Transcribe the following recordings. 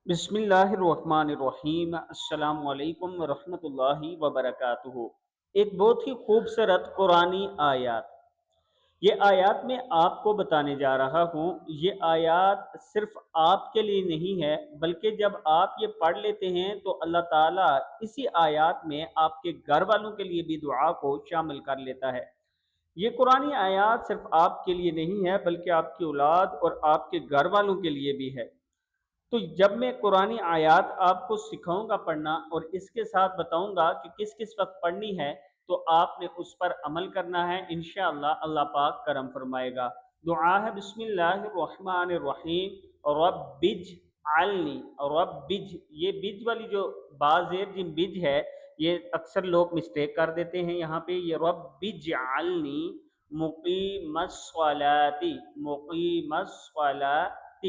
بسم اللہ الرحمن الرحیم، السلام علیکم ورحمۃ اللہ وبرکاتہ۔ ایک بہت ہی خوبصورت قرآنی آیات، یہ آیات میں آپ کو بتانے جا رہا ہوں۔ یہ آیات صرف آپ کے لیے نہیں ہے، بلکہ جب آپ یہ پڑھ لیتے ہیں تو اللہ تعالیٰ اسی آیات میں آپ کے گھر والوں کے لیے بھی دعا کو شامل کر لیتا ہے۔ یہ قرآنی آیات صرف آپ کے لیے نہیں ہے، بلکہ آپ کی اولاد اور آپ کے گھر والوں کے لیے بھی ہے۔ تو جب میں قرآنی آیات آپ کو سکھاؤں گا پڑھنا اور اس کے ساتھ بتاؤں گا کہ کس کس وقت پڑھنی ہے، تو آپ نے اس پر عمل کرنا ہے، انشاءاللہ اللہ پاک کرم فرمائے گا۔ دعا ہے بسم اللہ الرحمن الرحیم، رب اجعلنی۔ رب یہ بج والی جو زیر جن بج ہے، یہ اکثر لوگ مسٹیک کر دیتے ہیں یہاں پہ۔ یہ رب اجعلنی مقیم الصلاۃ، مقیم الصلاۃ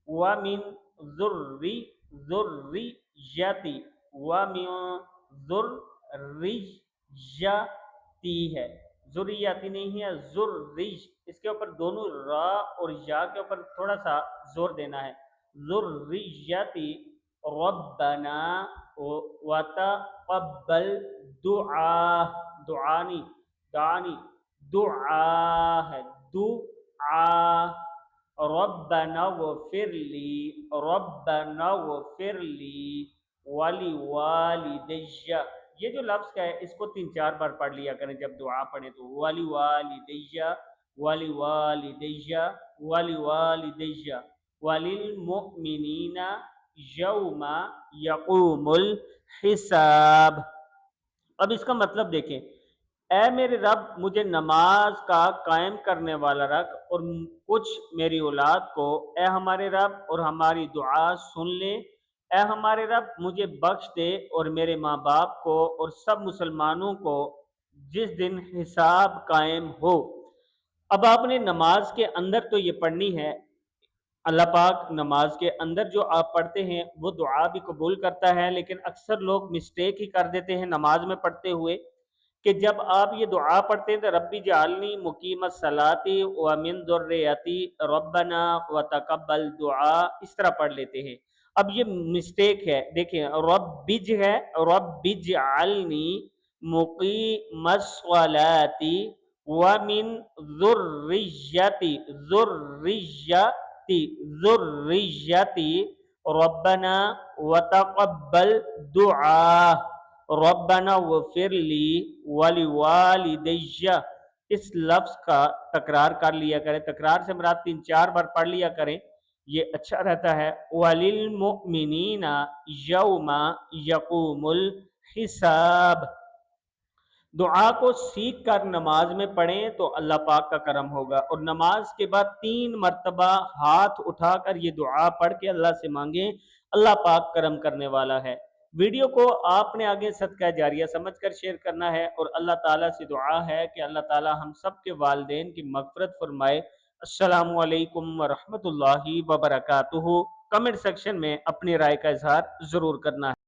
ومن ذریتی، ومن ذریتی ہے، ذریتی نہیں ہے، اس کے اوپر دونوں را اور یا کے اوپر تھوڑا سا زور دینا ہے۔ ذریتی ربنا وتقبل دعا، دعانی دعانی دعا ہے، دعا۔ ربنا اغفر لی، ربنا اغفر لی ولوالدی۔ یہ جو لفظ ہے اس کو 3-4 بار پڑھ لیا کریں جب دعا پڑھیں تو، ولوالدی، ولوالدی، ولوالدی، وللمؤمنین یوم یقوم الحساب۔ اب اس کا مطلب دیکھیں، اے میرے رب مجھے نماز کا قائم کرنے والا رکھ، اور کچھ میری اولاد کو اے ہمارے رب اور ہماری دعا سن لے۔ اے ہمارے رب مجھے بخش دے اور میرے ماں باپ کو اور سب مسلمانوں کو جس دن حساب قائم ہو۔ اب آپ نے نماز کے اندر تو یہ پڑھنی ہے، اللہ پاک نماز کے اندر جو آپ پڑھتے ہیں وہ دعا بھی قبول کرتا ہے، لیکن اکثر لوگ مسٹیک ہی کر دیتے ہیں نماز میں پڑھتے ہوئے، کہ جب آپ یہ دعا پڑھتے ہیں تو ربی جعلنی مقیم الصلاۃ ومن ذریتی ربنا وتقبل دعا، اس طرح پڑھ لیتے ہیں۔ اب یہ مسٹیک ہے، دیکھیں ربج ہے، رب اجعلنی مقیم الصلاۃ ومن ذریتی، ذریتی، ذریتی ربنا وتقبل دعا، ربنا اغفر لی ولوالدی۔ اس لفظ کا تکرار کر لیا کریں، تکرار سے مراد 3-4 بار پڑھ لیا کریں، یہ اچھا رہتا ہے۔ وللمؤمنین یوم یقوم الحساب۔ دعا کو سیکھ کر نماز میں پڑھیں تو اللہ پاک کا کرم ہوگا، اور نماز کے بعد 3 مرتبہ ہاتھ اٹھا کر یہ دعا پڑھ کے اللہ سے مانگیں، اللہ پاک کرم کرنے والا ہے۔ ویڈیو کو آپ نے آگے صدقہ جاریہ سمجھ کر شیئر کرنا ہے، اور اللہ تعالیٰ سے دعا ہے کہ اللہ تعالیٰ ہم سب کے والدین کی مغفرت فرمائے۔ السلام علیکم ورحمۃ اللہ وبرکاتہ۔ کمنٹ سیکشن میں اپنی رائے کا اظہار ضرور کرنا ہے۔